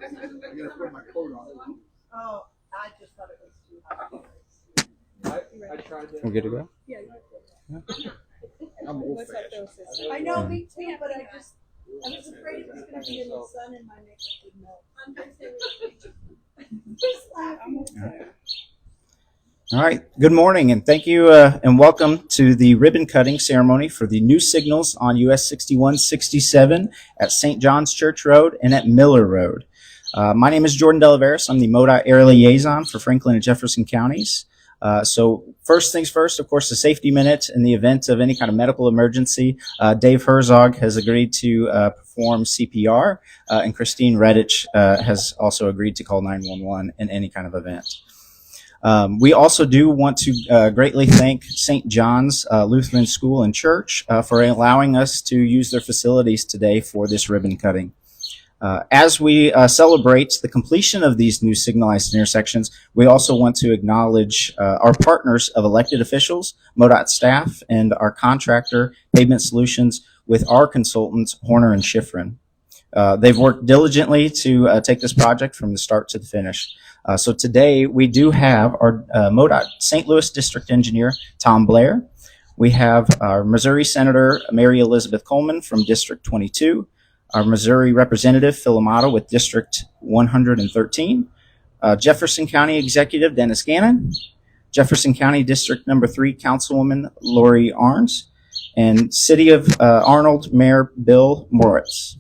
I'm gonna put my coat on. Oh, I just thought it was too hot. I tried that. We're good to go? Yeah. I'm old fashioned. I know, me too, but I was afraid it was gonna be in the sun and my makeup would melt. Just laughing. All right. Good morning, and thank you, and welcome to the ribbon cutting ceremony for the new signals on US 6167 at St. John's Church Road and at Miller Road. My name is Jordan Delaveris. I'm the MoDOT Area Liaison for Franklin and Jefferson counties. So first things first, of course, the safety minute in the event of any kind of medical emergency. Dave Herzog has agreed to perform CPR, and Christine Redditch has also agreed to call 911 in any kind of event. We also do want to greatly thank St. John's Lutheran School and Church for allowing us to use their facilities today for this ribbon cutting. As we celebrate the completion of these new signalized intersections, we also want to acknowledge our partners of elected officials, MoDOT staff, and our contractor, Pavement Solutions, with our consultants, Horner and Schifrin. They've worked diligently to take this project from the start to the finish. So today we do have our MoDOT St. Louis District Engineer, Tom Blair. We have our Missouri Senator, Mary Elizabeth Coleman from District 22, our Missouri Representative, Phil Amato with District 113, Jefferson County Executive, Dennis Gannon, Jefferson County District Number 3 Councilwoman, Lori Arns, and City of Arnold Mayor Bill Moritz.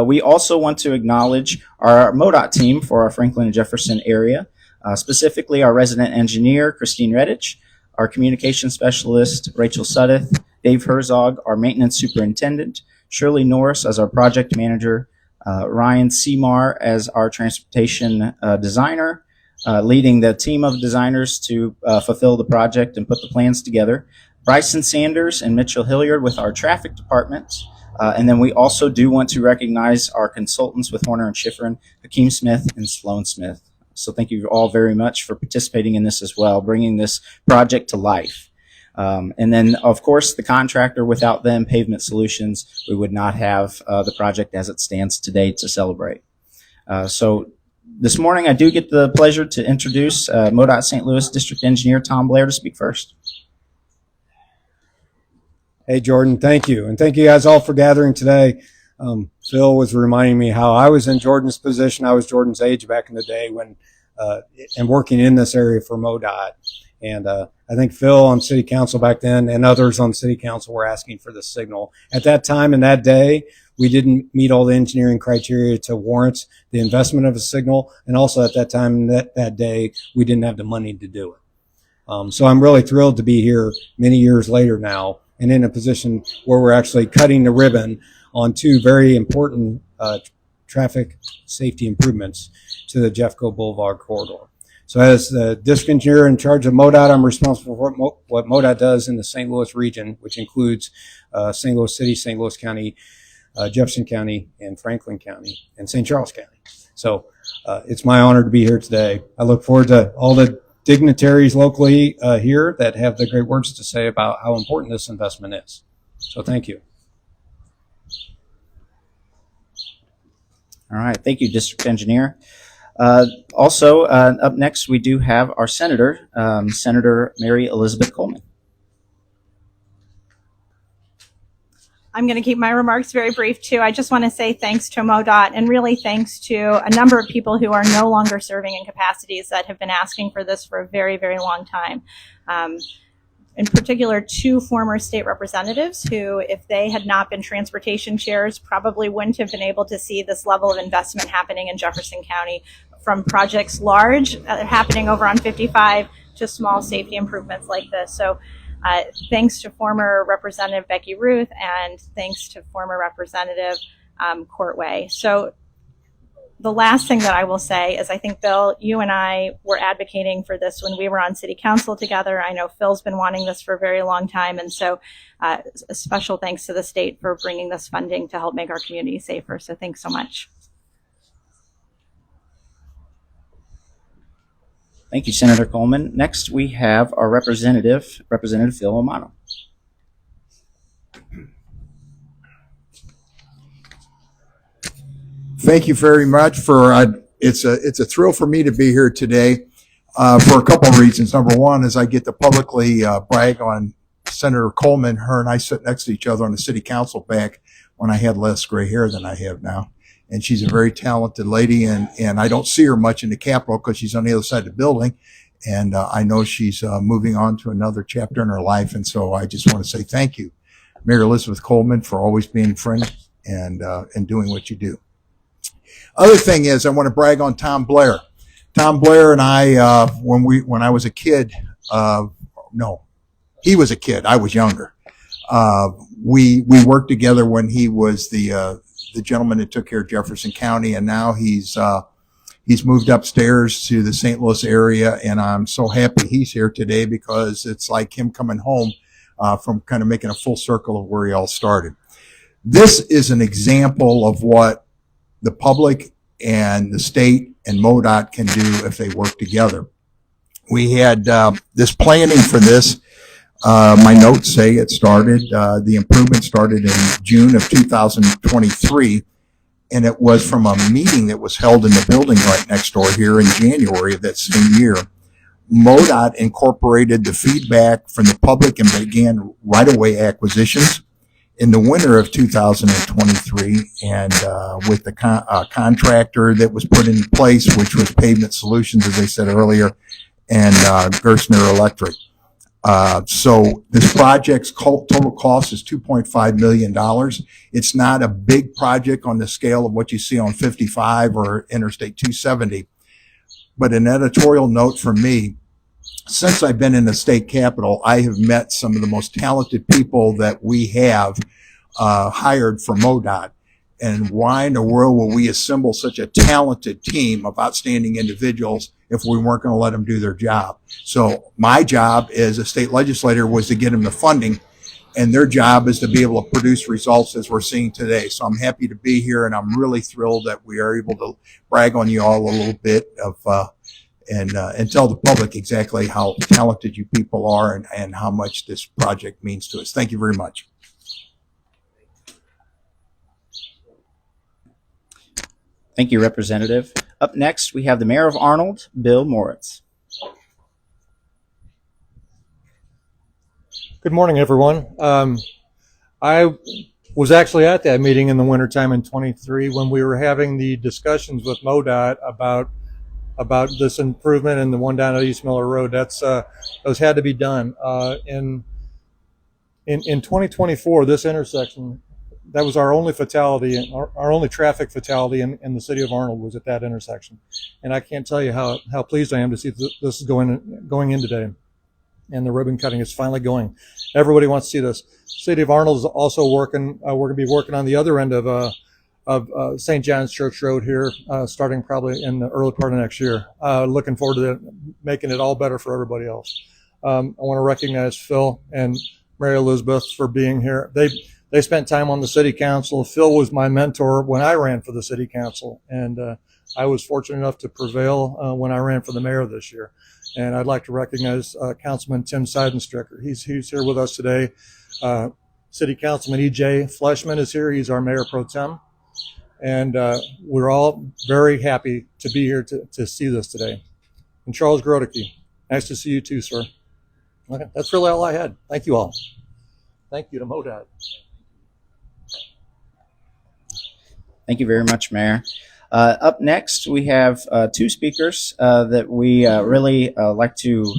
We also want to acknowledge our MoDOT team for our Franklin and Jefferson area, specifically our resident engineer, Christine Redditch, our communication specialist, Rachel Suddeth, Dave Herzog, our maintenance superintendent, Shirley Norris as our project manager, Ryan Seymour as our transportation designer, leading the team of designers to fulfill the project and put the plans together, Bryson Sanders and Mitchell Hilliard with our traffic department. And then we also do want to recognize our consultants with Horner and Schifrin, Hakeem Smith and Sloan Smith. So thank you all very much for participating in this as well, bringing this project to life. And then, of course, the contractor, without them, Pavement Solutions, we would not have the project as it stands today to celebrate. So this morning, I do get the pleasure to introduce MoDOT St. Louis District Engineer Tom Blair to speak first. Hey, Jordan, thank you. And thank you guys all for gathering today. Phil was reminding me how I was in Jordan's position. I was Jordan's age back in the day when, and working in this area for MoDOT. And I think Phil on city council back then and others on city council were asking for the signal. At that time and that day, we didn't meet all the engineering criteria to warrant the investment of a signal. And also at that time, that day, we didn't have the money to do it. So I'm really thrilled to be here many years later now and in a position where we're actually cutting the ribbon on two very important traffic safety improvements to the Jeffco Boulevard corridor. So as the district engineer in charge of MoDOT, I'm responsible for what MoDOT does in the St. Louis region, which includes St. Louis City, St. Louis County, Jefferson County, and Franklin County, and St. Charles County. So it's my honor to be here today. I look forward to all the dignitaries locally here that have the great words to say about how important this investment is. So thank you. All right. Thank you, District Engineer. Also, up next, we do have our Senator, Senator Mary Elizabeth Coleman. I'm going to keep my remarks very brief, too. I just want to say thanks to MoDOT and really thanks to a number of people who are no longer serving in capacities that have been asking for this for a very, very long time. In particular, two former state representatives who, if they had not been transportation chairs, probably wouldn't have been able to see this level of investment happening in Jefferson County, from projects large happening over on 55 to small safety improvements like this. So thanks to former Representative Becky Ruth and thanks to former Representative Courtway. So the last thing that I will say is I think, Bill, you and I were advocating for this when we were on city council together. I know Phil's been wanting this for a very long time. And so a special thanks to the state for bringing this funding to help make our community safer. So thanks so much. Thank you, Senator Coleman. Next, we have our Representative Phil Amato. Thank you very much for, it's a thrill for me to be here today, for a couple of reasons. Number one is I get to publicly, brag on Senator Coleman. Her and I sit next to each other on the city council back when I had less gray hair than I have now. And she's a very talented lady, and I don't see her much in the Capitol because she's on the other side of the building. And I know she's moving on to another chapter in her life. And so I just want to say thank you, Mayor Elizabeth Coleman, for always being a friend and doing what you do. Other thing is I want to brag on Tom Blair. Tom Blair and I, when I was a kid, no, he was a kid. I was younger. We worked together when he was the gentleman that took care of Jefferson County, and now he's moved upstairs to the St. Louis area, and I'm so happy he's here today because it's like him coming home from kind of making a full circle of where he all started. This is an example of what the public and the state and MoDOT can do if they work together. We had this planning for this. My notes say it started, the improvement started in June of 2023, and it was from a meeting that was held in the building right next door here in January of that same year. MoDOT incorporated the feedback from the public and began right-of-way acquisitions in the winter of 2023, and with the contractor that was put in place, which was Pavement Solutions, as I said earlier, and Gerstner Electric. So this project's total cost is $2.5 million. It's not a big project on the scale of what you see on 55 or Interstate 270, but an editorial note from me. Since I've been in the state capitol, I have met some of the most talented people that we have hired for MoDOT. And why in the world will we assemble such a talented team of outstanding individuals if we weren't going to let them do their job? So my job as a state legislator was to get them the funding, and their job is to be able to produce results as we're seeing today. So I'm happy to be here, and I'm really thrilled that we are able to brag on you all a little bit of and tell the public exactly how talented you people are and how much this project means to us. Thank you very much. Thank you, Representative. Up next, we have the Mayor of Arnold, Bill Moritz. Good morning, everyone. I was actually at that meeting in the wintertime in 23 when we were having the discussions with MoDOT about this improvement in the one down at East Miller Road. Those had to be done. In 2024, this intersection, that was our only fatality, our only traffic fatality in the city of Arnold was at that intersection. And I can't tell you how pleased I am to see this is going in today. And the ribbon cutting is finally going. Everybody wants to see this. City of Arnold is also working. We're going to be working on the other end of St. John's Church Road here, starting probably in the early part of next year. Looking forward to making it all better for everybody else. I want to recognize Phil and Mary Elizabeth for being here. They spent time on the city council. Phil was my mentor when I ran for the city council, and I was fortunate enough to prevail when I ran for the mayor this year. And I'd like to recognize Councilman Tim Seidenstricker. He's here with us today. City Councilman E.J. Fleshman is here. He's our mayor pro tem. And we're all very happy to be here to see this today. And Charles Grodicke, nice to see you too, sir. Okay, that's really all I had. Thank you all. Thank you to MoDOT. Thank you very much, Mayor. Up next, we have two speakers that we really like to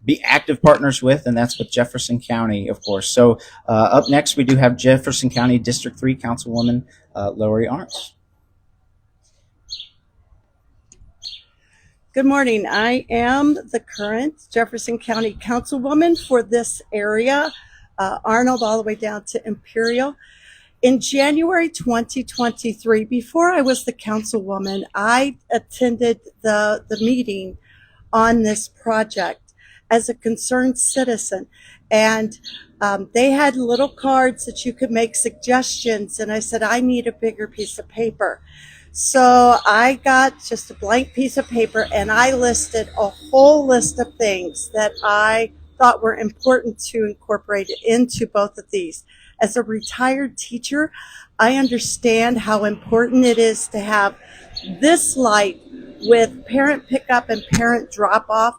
be active partners with, and that's with Jefferson County, of course. So up next, we do have Jefferson County District 3 Councilwoman Lori Arndt. Good morning. I am the current Jefferson County Councilwoman for this area, Arnold all the way down to Imperial. In January 2023, before I was the councilwoman, I attended the meeting on this project as a concerned citizen. And they had little cards that you could make suggestions. And I said, I need a bigger piece of paper. So I got just a blank piece of paper and I listed a whole list of things that I thought were important to incorporate into both of these. As a retired teacher, I understand how important it is to have this light with parent pickup and parent drop off.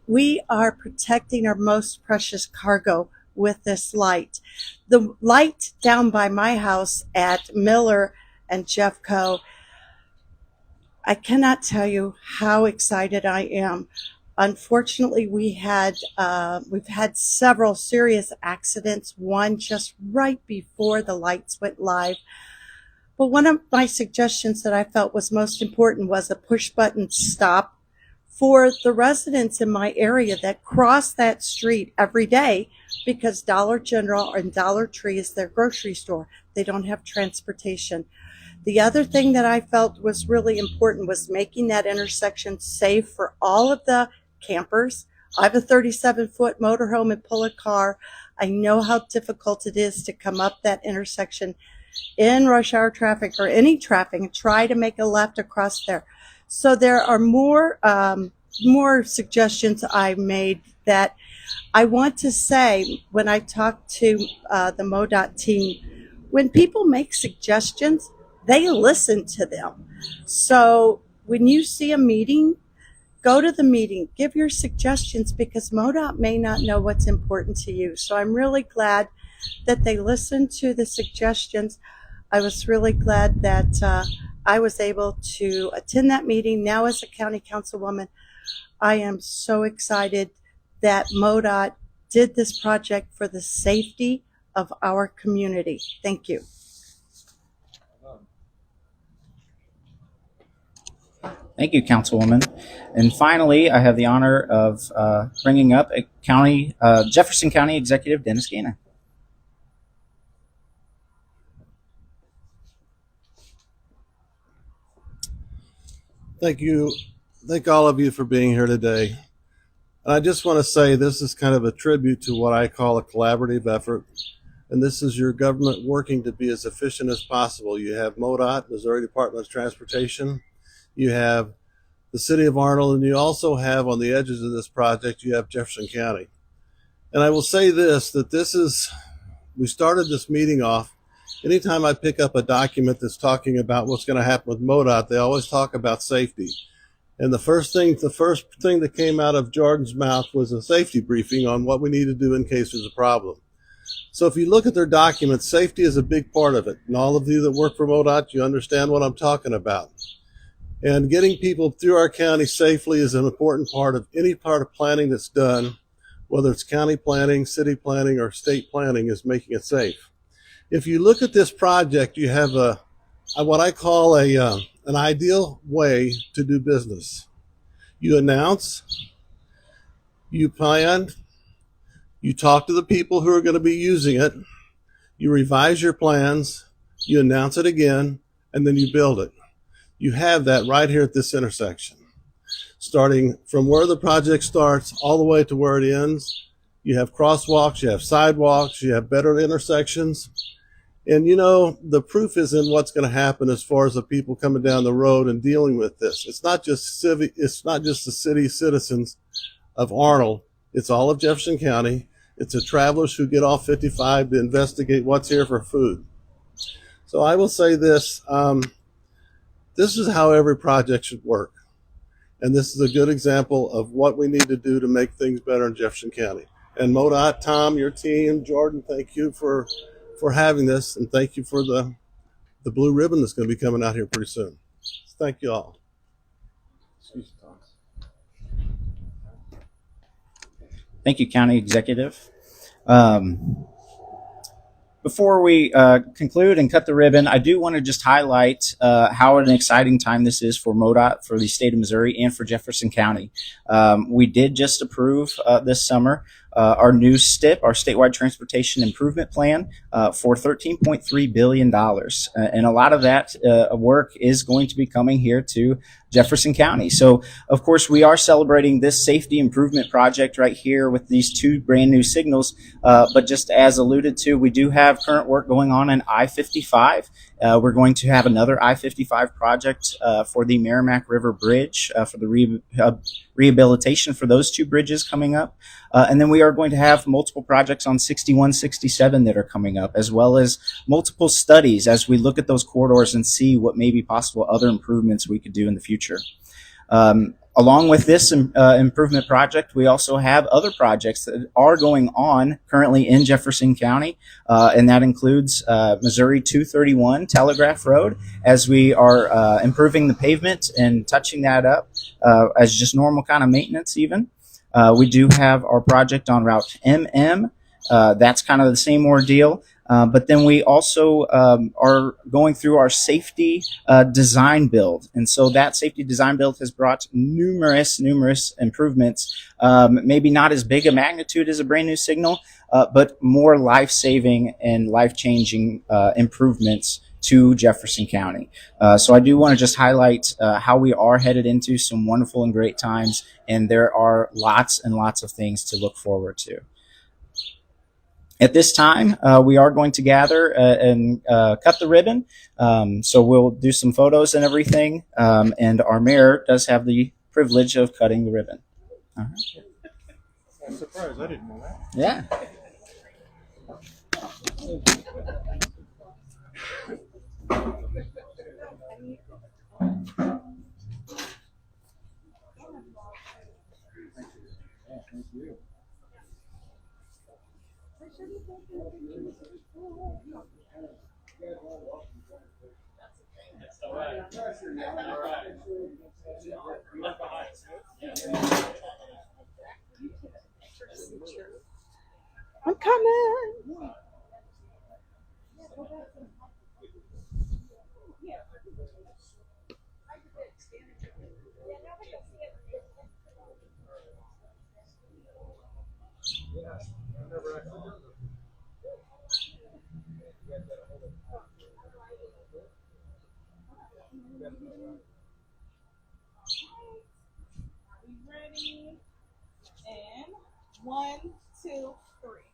We are protecting our most precious cargo with this light. The light down by my house at Miller and Jeffco, I cannot tell you how excited I am. Unfortunately, we've had several serious accidents, one just right before the lights went live. But one of my suggestions that I felt was most important was a push button stop for the residents in my area that cross that street every day, because Dollar General and Dollar Tree is their grocery store. They don't have transportation. The other thing that I felt was really important was making that intersection safe for all of the campers. I have a 37-foot motorhome and pull a car. I know how difficult it is to come up that intersection in rush hour traffic or any traffic and try to make a left across there. So there are more suggestions I made that I want to say when I talk to the MoDOT team. When people make suggestions, they listen to them. So when you see a meeting, go to the meeting, give your suggestions, because MoDOT may not know what's important to you. So I'm really glad that they listened to the suggestions. I was really glad that I was able to attend that meeting. Now, as a county councilwoman, I am so excited that MoDOT did this project for the safety of our community. Thank you. Thank you, Councilwoman. And finally, I have the honor of bringing up Jefferson County Executive Dennis Gainer. Thank you. Thank all of you for being here today. And I just want to say this is kind of a tribute to what I call a collaborative effort. And this is your government working to be as efficient as possible. You have MoDOT, Missouri Department of Transportation. You have the city of Arnold, and you also have on the edges of this project, you have Jefferson County. And I will say this, that we started this meeting off, anytime I pick up a document that's talking about what's going to happen with MoDOT, they always talk about safety. And the first thing that came out of Jordan's mouth was a safety briefing on what we need to do in case there's a problem. So if you look at their documents, safety is a big part of it. And all of you that work for MoDOT, you understand what I'm talking about. And getting people through our county safely is an important part of any part of planning that's done, whether it's county planning, city planning, or state planning, is making it safe. If you look at this project, you have what I call an ideal way to do business. You announce, you plan, you talk to the people who are going to be using it, you revise your plans, you announce it again, and then you build it. You have that right here at this intersection. Starting from where the project starts all the way to where it ends, you have crosswalks, you have sidewalks, you have better intersections. And you know, the proof is in what's going to happen as far as the people coming down the road and dealing with this. It's not just the city citizens of Arnold. It's all of Jefferson County. It's the travelers who get off 55 to investigate what's here for food. So I will say this, this is how every project should work. And this is a good example of what we need to do to make things better in Jefferson County. And MoDOT, Tom, your team, Jordan, thank you for having this, and thank you for the blue ribbon that's going to be coming out here pretty soon. Thank you all. Excuse me, Tom. Thank you, County Executive. Before we conclude and cut the ribbon, I do want to just highlight how an exciting time this is for MoDOT, for the state of Missouri, and for Jefferson County. We did just approve this summer our new STIP, our statewide transportation improvement plan, for $13.3 billion. And a lot of that work is going to be coming here to Jefferson County. So, of course, we are celebrating this safety improvement project right here with these two brand new signals. But just as alluded to, we do have current work going on in I-55 We're going to have another I-55 project for the Merrimack River Bridge for the rehabilitation for those two bridges coming up. And then we are going to have multiple projects on 61, 67 that are coming up, as well as multiple studies as we look at those corridors and see what may be possible other improvements we could do in the future. Along with this improvement project, we also have other projects that are going on currently in Jefferson County, and that includes Missouri 231 Telegraph Road, as we are improving the pavement and touching that up as just normal kind of maintenance even. We do have our project on Route MM. That's kind of the same ordeal. But then we also are going through our safety design build. And so that safety design build has brought numerous improvements, maybe not as big a magnitude as a brand new signal, but more life-saving and life-changing improvements to Jefferson County. So I do want to just highlight how we are headed into some wonderful and great times, and there are lots and lots of things to look forward to. At this time, we are going to gather and cut the ribbon. So we'll do some photos and everything. And our mayor does have the privilege of cutting the ribbon. All right. I'm surprised. I didn't know that. Yeah. I'm coming. Ready? And 1, 2, 3.